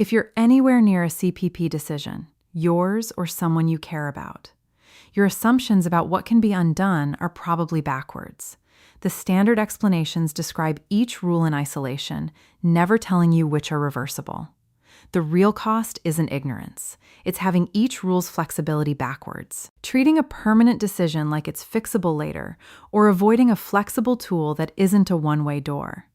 If you're anywhere near a CPP decision, yours or someone you care about, your assumptions about what can be undone are probably backwards. The standard explanations describe each rule in isolation, never telling you which are reversible. The real cost isn't ignorance. It's having each rule's flexibility backwards, treating a permanent decision like it's fixable later, or avoiding a flexible tool that isn't a one-way door.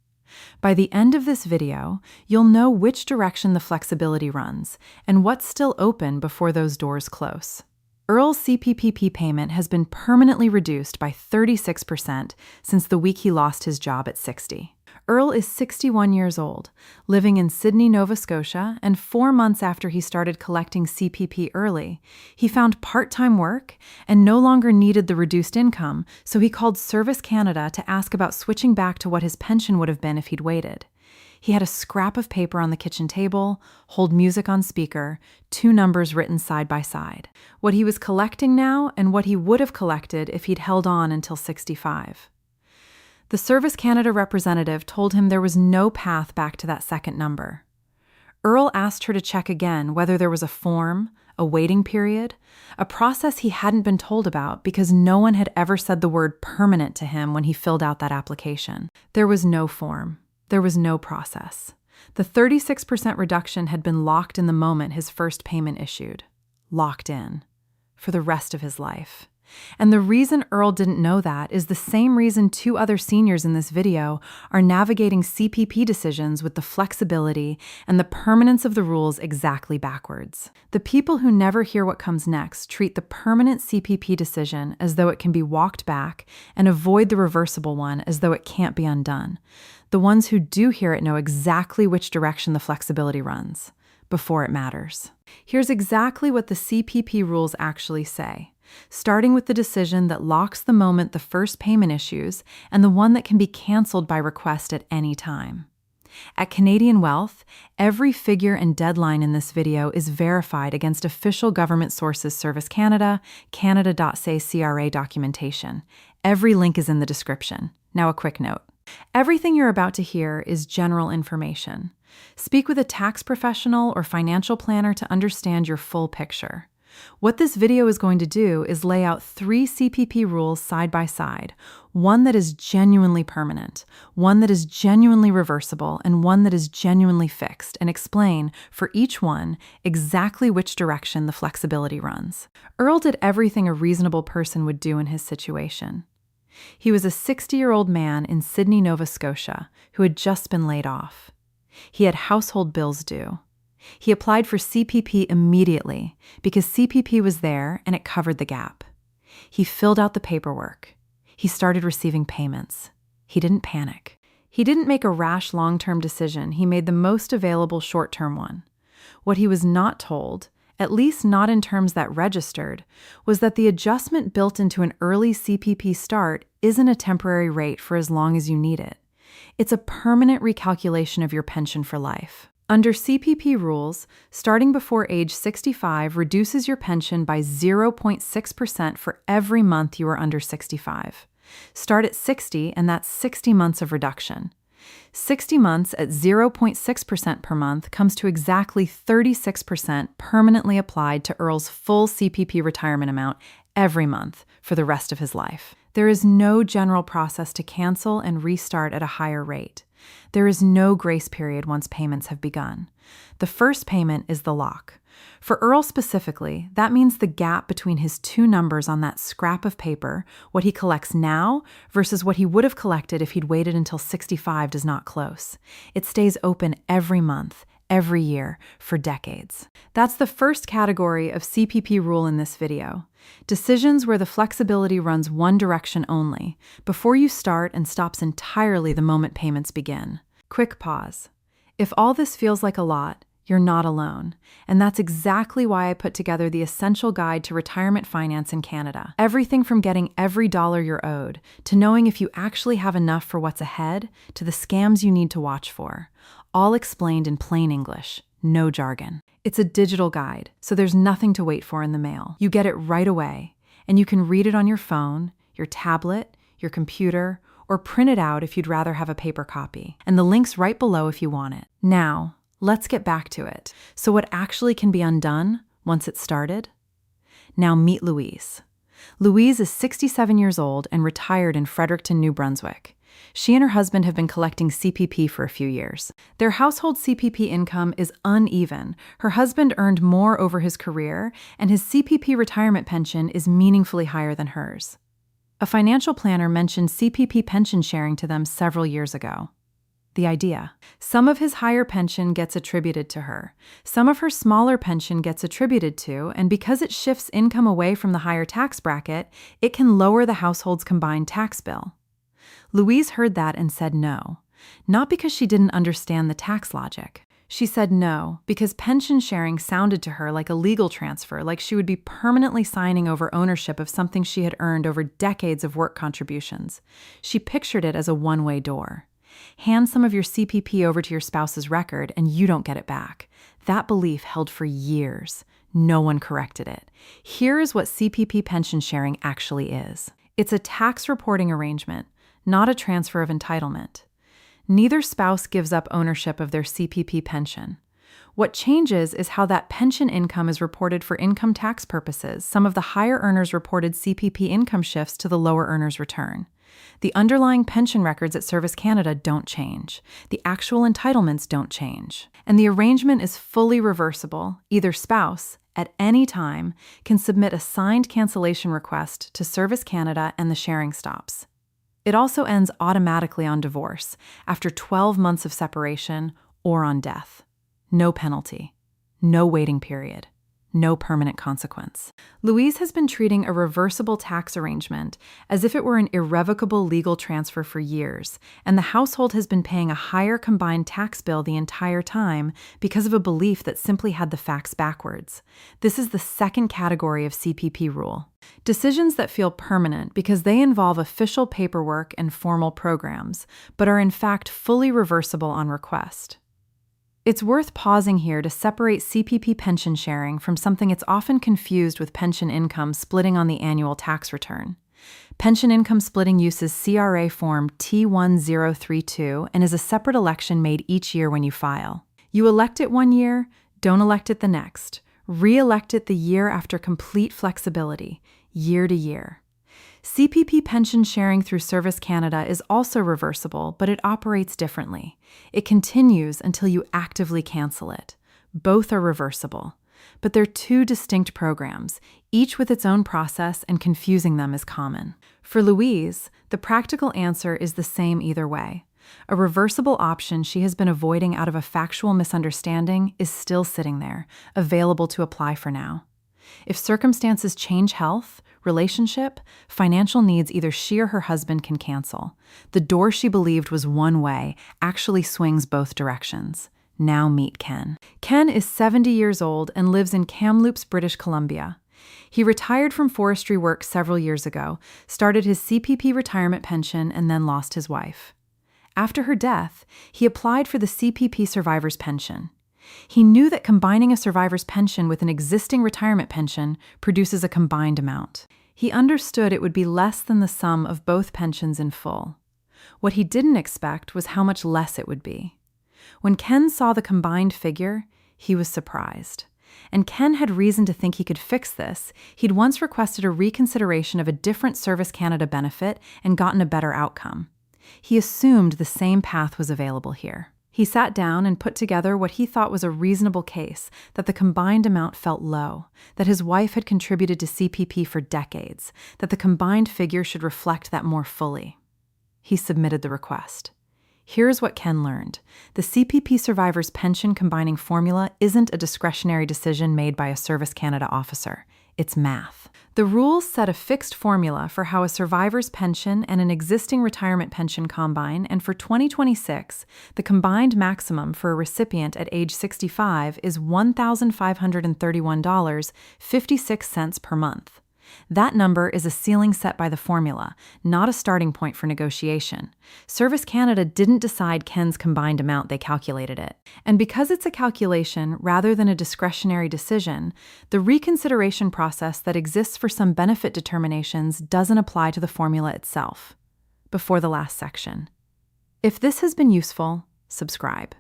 By the end of this video, you'll know which direction the flexibility runs and what's still open before those doors close. Earl's CPP payment has been permanently reduced by 36% since the week he lost his job at 60. Earl is 61 years old, living in Sydney, Nova Scotia, and 4 months after he started collecting CPP early, he found part-time work and no longer needed the reduced income, so he called Service Canada to ask about switching back to what his pension would have been if he'd waited. He had a scrap of paper on the kitchen table, hold music on speaker, 2 numbers written side by side. What he was collecting now and what he would have collected if he'd held on until 65. The Service Canada representative told him there was no path back to that second number. Earl asked her to check again whether there was a form, a waiting period, a process he hadn't been told about because no one had ever said the word permanent to him when he filled out that application. There was no form. There was no process. The 36% reduction had been locked in the moment his first payment issued. Locked in. For the rest of his life. And the reason Earl didn't know that is the same reason 2 other seniors in this video are navigating CPP decisions with the flexibility and the permanence of the rules exactly backwards. The people who never hear what comes next treat the permanent CPP decision as though it can be walked back and avoid the reversible one as though it can't be undone. The ones who do hear it know exactly which direction the flexibility runs, before it matters. Here's exactly what the CPP rules actually say. Starting with the decision that locks the moment the first payment issues and the one that can be canceled by request at any time. At Canadian Wealth, every figure and deadline in this video is verified against official government sources Service Canada, Canada.ca CRA documentation. Every link is in the description. Now a quick note. Everything you're about to hear is general information. Speak with a tax professional or financial planner to understand your full picture. What this video is going to do is lay out 3 CPP rules side by side, one that is genuinely permanent, one that is genuinely reversible, and one that is genuinely fixed, and explain, for each one, exactly which direction the flexibility runs. Earl did everything a reasonable person would do in his situation. He was a 60-year-old man in Sydney, Nova Scotia, who had just been laid off. He had household bills due. He applied for CPP immediately because CPP was there and it covered the gap. He filled out the paperwork. He started receiving payments. He didn't panic. He didn't make a rash long-term decision. He made the most available short-term one. What he was not told, at least not in terms that registered, was that the adjustment built into an early CPP start isn't a temporary rate for as long as you need it. It's a permanent recalculation of your pension for life. Under CPP rules, starting before age 65 reduces your pension by 0.6% for every month you are under 65. Start at 60, and that's 60 months of reduction. 60 months at 0.6% per month comes to exactly 36% permanently applied to Earl's full CPP retirement amount every month for the rest of his life. There is no general process to cancel and restart at a higher rate. There is no grace period once payments have begun. The first payment is the lock. For Earl specifically, that means the gap between his 2 numbers on that scrap of paper, what he collects now versus what he would have collected if he'd waited until 65, does not close. It stays open every month, every year, for decades. That's the first category of CPP rule in this video. Decisions where the flexibility runs one direction only, before you start and stops entirely the moment payments begin. Quick pause. If all this feels like a lot, you're not alone, and that's exactly why I put together the essential guide to retirement finance in Canada. Everything from getting every dollar you're owed, to knowing if you actually have enough for what's ahead, to the scams you need to watch for. All explained in plain English, no jargon. It's a digital guide, so there's nothing to wait for in the mail. You get it right away, and you can read it on your phone, your tablet, your computer, or print it out if you'd rather have a paper copy. And the link's right below if you want it. Now, let's get back to it. So what actually can be undone once it's started? Now meet Louise. Louise is 67 years old and retired in Fredericton, New Brunswick. She and her husband have been collecting CPP for a few years. Their household CPP income is uneven. Her husband earned more over his career, and his CPP retirement pension is meaningfully higher than hers. A financial planner mentioned CPP pension sharing to them several years ago. The idea: some of his higher pension gets attributed to her, some of her smaller pension gets attributed to, and because it shifts income away from the higher tax bracket, it can lower the household's combined tax bill. Louise heard that and said no, not because she didn't understand the tax logic. She said no because pension sharing sounded to her like a legal transfer, like she would be permanently signing over ownership of something she had earned over decades of work contributions. She pictured it as a one-way door. Hand some of your CPP over to your spouse's record and you don't get it back. That belief held for years. No one corrected it. Here is what CPP pension sharing actually is. It's a tax reporting arrangement, not a transfer of entitlement. Neither spouse gives up ownership of their CPP pension. What changes is how that pension income is reported for income tax purposes. Some of the higher earners' reported CPP income shifts to the lower earners' return. The underlying pension records at Service Canada don't change. The actual entitlements don't change. And the arrangement is fully reversible. Either spouse, at any time, can submit a signed cancellation request to Service Canada and the sharing stops. It also ends automatically on divorce, after 12 months of separation, or on death. No penalty. No waiting period. No permanent consequence. Louise has been treating a reversible tax arrangement as if it were an irrevocable legal transfer for years, and the household has been paying a higher combined tax bill the entire time because of a belief that simply had the facts backwards. This is the second category of CPP rule. Decisions that feel permanent because they involve official paperwork and formal programs, but are in fact fully reversible on request. It's worth pausing here to separate CPP pension sharing from something it's often confused with pension income splitting on the annual tax return. Pension income splitting uses CRA Form T1032 and is a separate election made each year when you file. You elect it one year, don't elect it the next. Re-elect it the year after complete flexibility, year to year. CPP pension sharing through Service Canada is also reversible, but it operates differently. It continues until you actively cancel it. Both are reversible. But they're two distinct programs, each with its own process, and confusing them is common. For Louise, the practical answer is the same either way. A reversible option she has been avoiding out of a factual misunderstanding is still sitting there, available to apply for now. If circumstances change health, relationship, financial needs, either she or her husband can cancel. The door she believed was one way actually swings both directions. Now meet Ken. Ken is 70 years old and lives in Kamloops, British Columbia. He retired from forestry work several years ago, started his CPP retirement pension, and then lost his wife. After her death, he applied for the CPP survivor's pension. He knew that combining a survivor's pension with an existing retirement pension produces a combined amount. He understood it would be less than the sum of both pensions in full. What he didn't expect was how much less it would be. When Ken saw the combined figure, he was surprised. And Ken had reason to think he could fix this. He'd once requested a reconsideration of a different Service Canada benefit and gotten a better outcome. He assumed the same path was available here. He sat down and put together what he thought was a reasonable case, that the combined amount felt low, that his wife had contributed to CPP for decades, that the combined figure should reflect that more fully. He submitted the request. Here's what Ken learned. The CPP survivor's pension combining formula isn't a discretionary decision made by a Service Canada officer. It's math. The rules set a fixed formula for how a survivor's pension and an existing retirement pension combine, and for 2026, the combined maximum for a recipient at age 65 is $1,531.56 per month. That number is a ceiling set by the formula, not a starting point for negotiation. Service Canada didn't decide Ken's combined amount, they calculated it. And because it's a calculation rather than a discretionary decision, the reconsideration process that exists for some benefit determinations doesn't apply to the formula itself. Before the last section. If this has been useful, subscribe.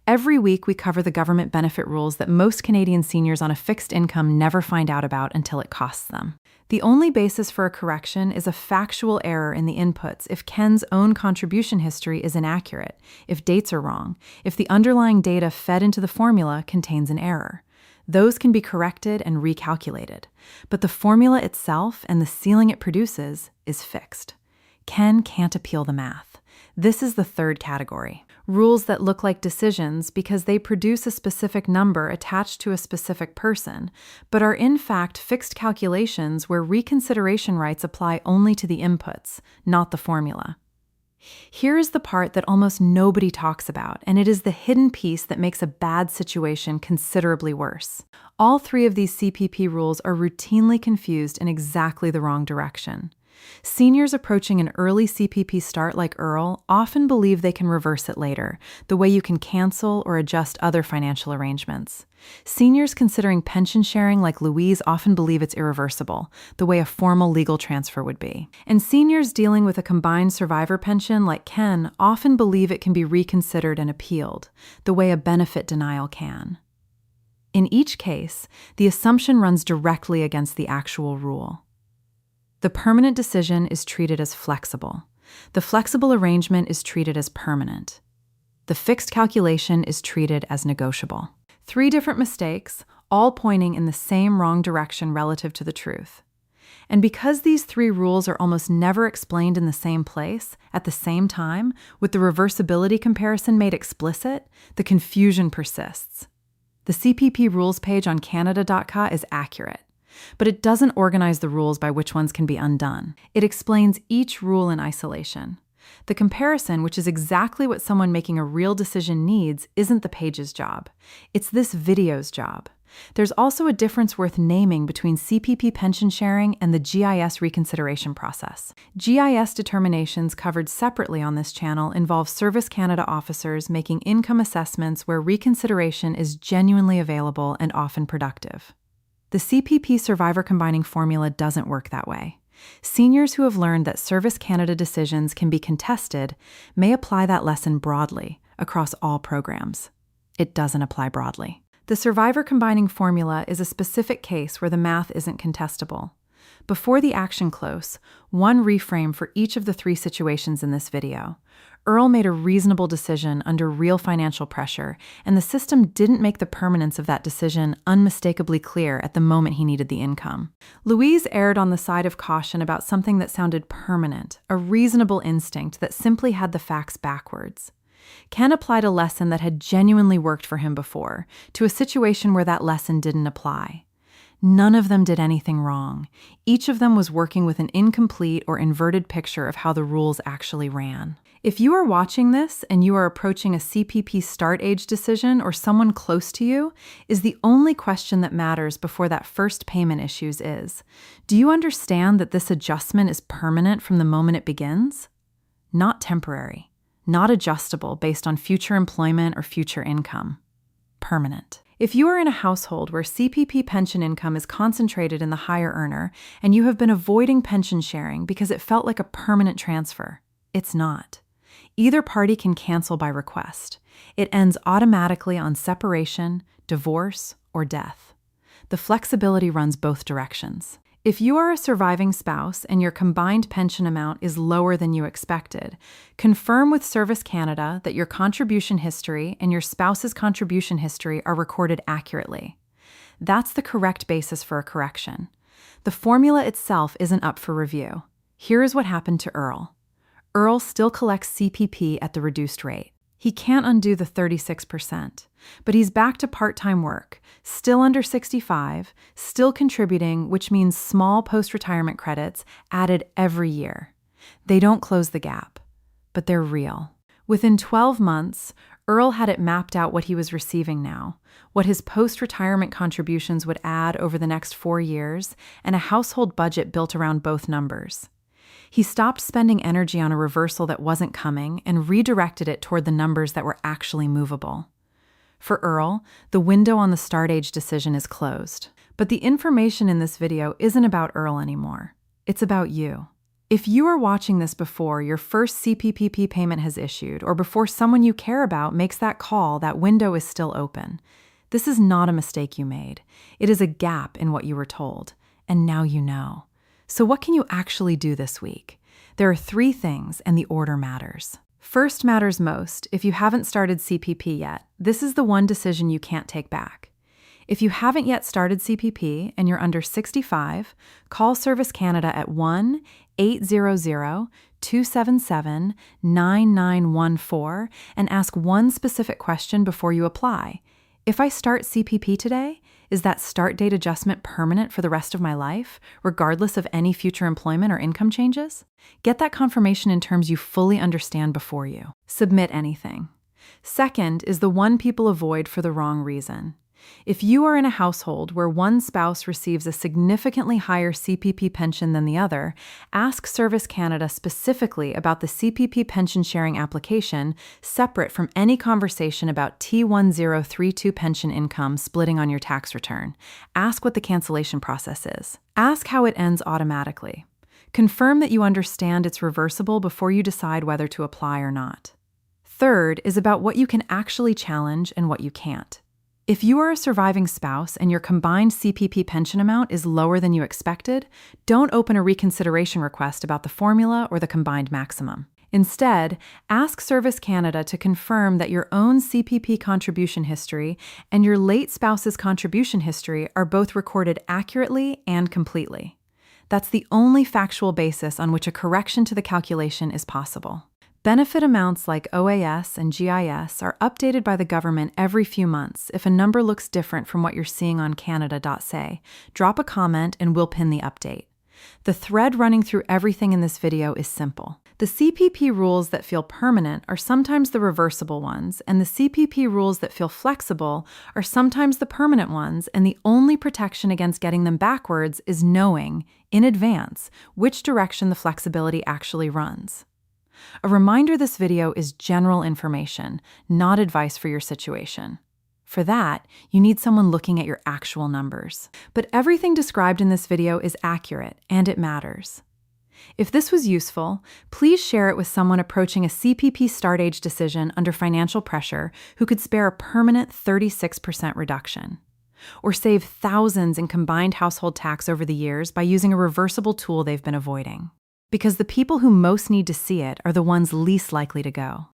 Every week, we cover the government benefit rules that most Canadian seniors on a fixed income never find out about until it costs them. The only basis for a correction is a factual error in the inputs if Ken's own contribution history is inaccurate, if dates are wrong, if the underlying data fed into the formula contains an error. Those can be corrected and recalculated, but the formula itself and the ceiling it produces is fixed. Ken can't appeal the math. This is the third category. Rules that look like decisions because they produce a specific number attached to a specific person, but are in fact fixed calculations where reconsideration rights apply only to the inputs, not the formula. Here is the part that almost nobody talks about, and it is the hidden piece that makes a bad situation considerably worse. All three of these CPP rules are routinely confused in exactly the wrong direction. Seniors approaching an early CPP start like Earl often believe they can reverse it later, the way you can cancel or adjust other financial arrangements. Seniors considering pension sharing like Louise often believe it's irreversible, the way a formal legal transfer would be. And seniors dealing with a combined survivor pension like Ken often believe it can be reconsidered and appealed, the way a benefit denial can. In each case, the assumption runs directly against the actual rule. The permanent decision is treated as flexible. The flexible arrangement is treated as permanent. The fixed calculation is treated as negotiable. Three different mistakes, all pointing in the same wrong direction relative to the truth. And because these three rules are almost never explained in the same place, at the same time, with the reversibility comparison made explicit, the confusion persists. The CPP rules page on Canada.ca is accurate, but it doesn't organize the rules by which ones can be undone. It explains each rule in isolation. The comparison, which is exactly what someone making a real decision needs, isn't the page's job. It's this video's job. There's also a difference worth naming between CPP pension sharing and the GIS reconsideration process. GIS determinations covered separately on this channel involve Service Canada officers making income assessments where reconsideration is genuinely available and often productive. The CPP survivor combining formula doesn't work that way. Seniors who have learned that Service Canada decisions can be contested may apply that lesson broadly across all programs. It doesn't apply broadly. The survivor combining formula is a specific case where the math isn't contestable. Before the action close, one reframe for each of the three situations in this video. Earl made a reasonable decision under real financial pressure, and the system didn't make the permanence of that decision unmistakably clear at the moment he needed the income. Louise erred on the side of caution about something that sounded permanent, a reasonable instinct that simply had the facts backwards. Ken applied a lesson that had genuinely worked for him before to a situation where that lesson didn't apply. None of them did anything wrong. Each of them was working with an incomplete or inverted picture of how the rules actually ran. If you are watching this and you are approaching a CPP start age decision or someone close to you, is the only question that matters before that first payment issues is, do you understand that this adjustment is permanent from the moment it begins? Not temporary, not adjustable based on future employment or future income. Permanent. If you are in a household where CPP pension income is concentrated in the higher earner and you have been avoiding pension sharing because it felt like a permanent transfer, it's not. Either party can cancel by request. It ends automatically on separation, divorce, or death. The flexibility runs both directions. If you are a surviving spouse and your combined pension amount is lower than you expected, confirm with Service Canada that your contribution history and your spouse's contribution history are recorded accurately. That's the correct basis for a correction. The formula itself isn't up for review. Here is what happened to Earl. Earl still collects CPP at the reduced rate. He can't undo the 36%, but he's back to part-time work, still under 65, still contributing, which means small post-retirement credits added every year. They don't close the gap, but they're real. Within 12 months, Earl had it mapped out what he was receiving now, what his post-retirement contributions would add over the next 4 years, and a household budget built around both numbers. He stopped spending energy on a reversal that wasn't coming and redirected it toward the numbers that were actually movable. For Earl, the window on the start age decision is closed. But the information in this video isn't about Earl anymore. It's about you. If you are watching this before your first CPP payment has issued or before someone you care about makes that call, that window is still open. This is not a mistake you made. It is a gap in what you were told, and now you know. So what can you actually do this week? There are 3 things, and the order matters. First matters most. If you haven't started CPP yet, this is the one decision you can't take back. If you haven't yet started CPP and you're under 65, call Service Canada at 1-800-277-9914 and ask one specific question before you apply. If I start CPP today, is that start date adjustment permanent for the rest of my life, regardless of any future employment or income changes? Get that confirmation in terms you fully understand before you submit anything. Second is the one people avoid for the wrong reason. If you are in a household where one spouse receives a significantly higher CPP pension than the other, ask Service Canada specifically about the CPP pension sharing application, separate from any conversation about T1032 pension income splitting on your tax return. Ask what the cancellation process is. Ask how it ends automatically. Confirm that you understand it's reversible before you decide whether to apply or not. Third is about what you can actually challenge and what you can't. If you are a surviving spouse and your combined CPP pension amount is lower than you expected, don't open a reconsideration request about the formula or the combined maximum. Instead, ask Service Canada to confirm that your own CPP contribution history and your late spouse's contribution history are both recorded accurately and completely. That's the only factual basis on which a correction to the calculation is possible. Benefit amounts like OAS and GIS are updated by the government every few months. If a number looks different from what you're seeing on Canada.ca, drop a comment and we'll pin the update. The thread running through everything in this video is simple. The CPP rules that feel permanent are sometimes the reversible ones, and the CPP rules that feel flexible are sometimes the permanent ones, and the only protection against getting them backwards is knowing, in advance, which direction the flexibility actually runs. A reminder, this video is general information, not advice for your situation. For that, you need someone looking at your actual numbers. But everything described in this video is accurate, and it matters. If this was useful, please share it with someone approaching a CPP start age decision under financial pressure who could spare a permanent 36% reduction. Or save thousands in combined household tax over the years by using a reversible tool they've been avoiding. Because the people who most need to see it are the ones least likely to go.